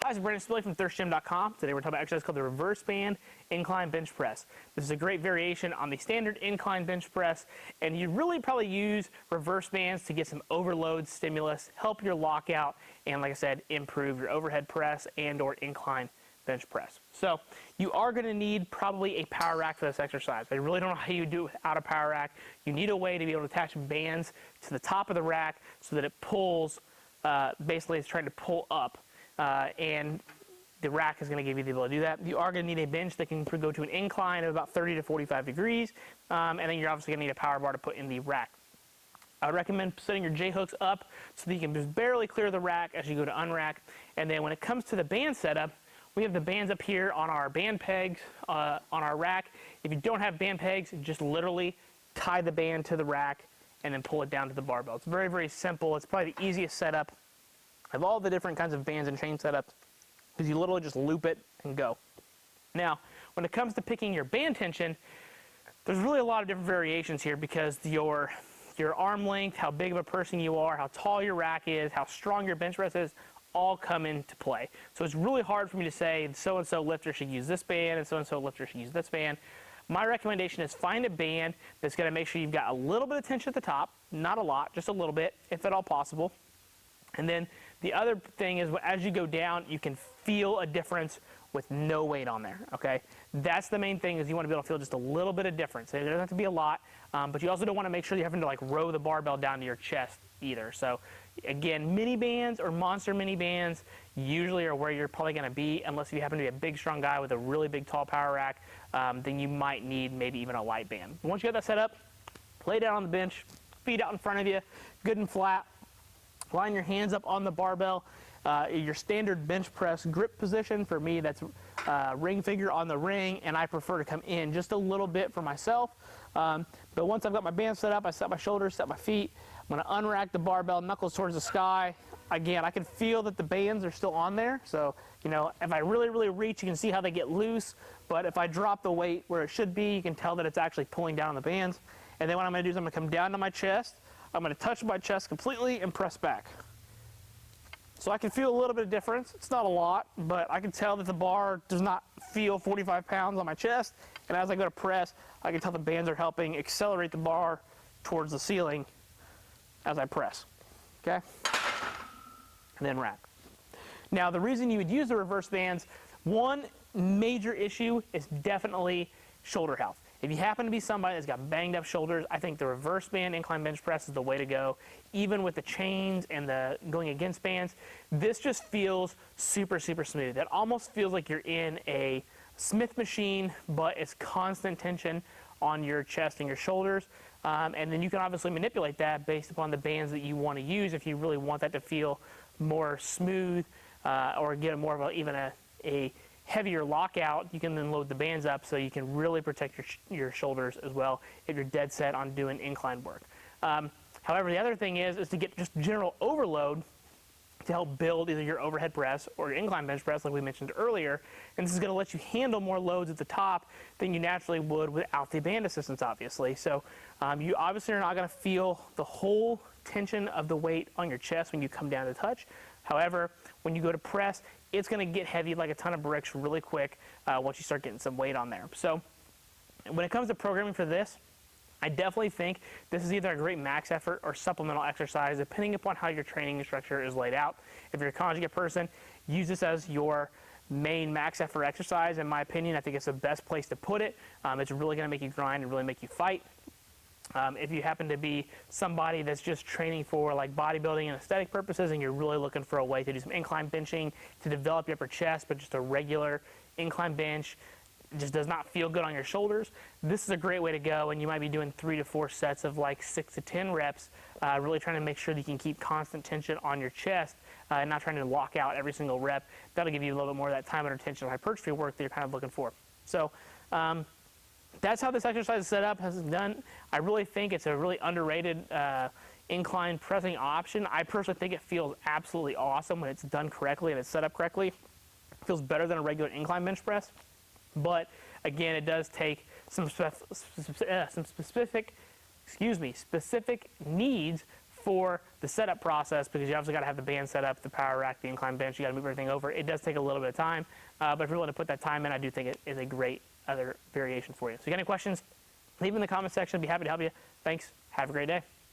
Hi, this is Brandon Spilley from thirstgym.com. Today we're talking about an exercise called the reverse band incline bench press. This is a great variation on the standard incline bench press, and you really probably use reverse bands to get some overload stimulus, help your lockout, and like I said, improve your overhead press and or incline bench press. So you are going to need probably a power rack for this exercise. I really don't know how you do it without a power rack. You need a way to be able to attach bands to the top of the rack so that it pulls, basically it's trying to pull up. And the rack is going to give you the ability to do that. You are going to need a bench that can go to an incline of about 30 to 45 degrees, and then you're obviously going to need a power bar to put in the rack. I would recommend setting your J-hooks up so that you can just barely clear the rack as you go to unrack. And then when it comes to the band setup, we have the bands up here on our band pegs on our rack. If you don't have band pegs, just literally tie the band to the rack and then pull it down to the barbell. It's very, very simple. It's probably the easiest setup of all the different kinds of bands and chain setups, because you literally just loop it and go. Now, when it comes to picking your band tension, there's really a lot of different variations here because your arm length, how big of a person you are, how tall your rack is, how strong your bench press is, all come into play. So it's really hard for me to say so-and-so lifter should use this band and so-and-so lifter should use this band. My recommendation is find a band that's going to make sure you've got a little bit of tension at the top, not a lot, just a little bit, if at all possible. And then the other thing is, as you go down, you can feel a difference with no weight on there, okay? That's the main thing, is you want to be able to feel just a little bit of difference. It doesn't have to be a lot, but you also don't want to make sure you're having to like row the barbell down to your chest either. So again, mini bands or monster mini bands usually are where you're probably going to be, unless you happen to be a big, strong guy with a really big, tall power rack, then you might need maybe even a light band. Once you got that set up, lay down on the bench, feet out in front of you, good and flat. Line your hands up on the barbell. Your standard bench press grip position, for me that's ring finger on the ring, and I prefer to come in just a little bit for myself. But once I've got my band set up, I set my shoulders, set my feet. I'm going to unrack the barbell, knuckles towards the sky. Again, I can feel that the bands are still on there. So, you know, if I really, really reach, you can see how they get loose. But if I drop the weight where it should be, you can tell that it's actually pulling down on the bands. And then what I'm going to do is I'm going to come down to my chest. I'm going to touch my chest completely and press back. So I can feel a little bit of difference. It's not a lot, but I can tell that the bar does not feel 45 pounds on my chest. And as I go to press, I can tell the bands are helping accelerate the bar towards the ceiling as I press. Okay? And then rack. Now, the reason you would use the reverse bands, one major issue is definitely shoulder health. If you happen to be somebody that's got banged up shoulders, I think the reverse band incline bench press is the way to go. Even with the chains and the going against bands, this just feels super, super smooth. It almost feels like you're in a Smith machine, but it's constant tension on your chest and your shoulders. And then you can obviously manipulate that based upon the bands that you want to use if you really want that to feel more smooth or get more of even a heavier lockout. You can then load the bands up so you can really protect your shoulders as well if you're dead set on doing incline work. However, the other thing is to get just general overload to help build either your overhead press or your incline bench press like we mentioned earlier. And this is going to let you handle more loads at the top than you naturally would without the band assistance, obviously. So you obviously are not going to feel the whole tension of the weight on your chest when you come down to touch. However, when you go to press, it's going to get heavy like a ton of bricks really quick once you start getting some weight on there. So when it comes to programming for this, I definitely think this is either a great max effort or supplemental exercise, depending upon how your training structure is laid out. If you're a conjugate person, use this as your main max effort exercise. In my opinion, I think it's the best place to put it. It's really going to make you grind and really make you fight. If you happen to be somebody that's just training for like bodybuilding and aesthetic purposes, and you're really looking for a way to do some incline benching to develop your upper chest, but just a regular incline bench just does not feel good on your shoulders, this is a great way to go. And you might be doing 3 to 4 sets of like 6 to 10 reps, really trying to make sure that you can keep constant tension on your chest and not trying to lock out every single rep. That'll give you a little bit more of that time under tension hypertrophy work that you're kind of looking for. So that's how this exercise is set up, has done. I really think it's a really underrated incline pressing option. I personally think it feels absolutely awesome when it's done correctly and it's set up correctly. It feels better than a regular incline bench press. But again, it does take some specific needs for the setup process, because you obviously got to have the band set up, the power rack, the incline bench, you got to move everything over. It does take a little bit of time, but if you're willing to put that time in, I do think it is a great other variation for you. So if you got any questions, leave them in the comment section. I'd be happy to help you. Thanks. Have a great day.